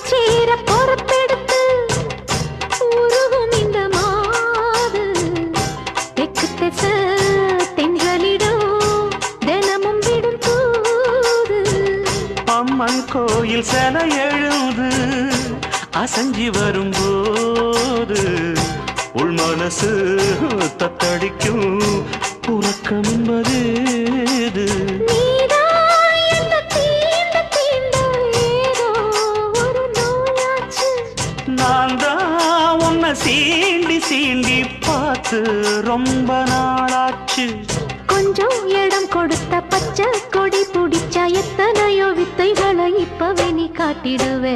சேர பொறுப்பெடுத்து உருகும் இந்த மாது தெற்கு திச தென்றலிடம் தினமும் விடும் தூது அம்மன் கோயில் சில எழுது அசஞ்சி வரும்போது உள் மனசு தத்தடிக்கும் உறக்கம் என்பது நான் தான் உன்னை சீண்டி சீண்டி பார்த்து ரொம்ப நாளாச்சு கொஞ்சம் இடம் கொடுத்த பச்சை கொடி பிடிச்சா எத்தனையோ வித்தைகளை இப்பவே நீ காட்டிடுவே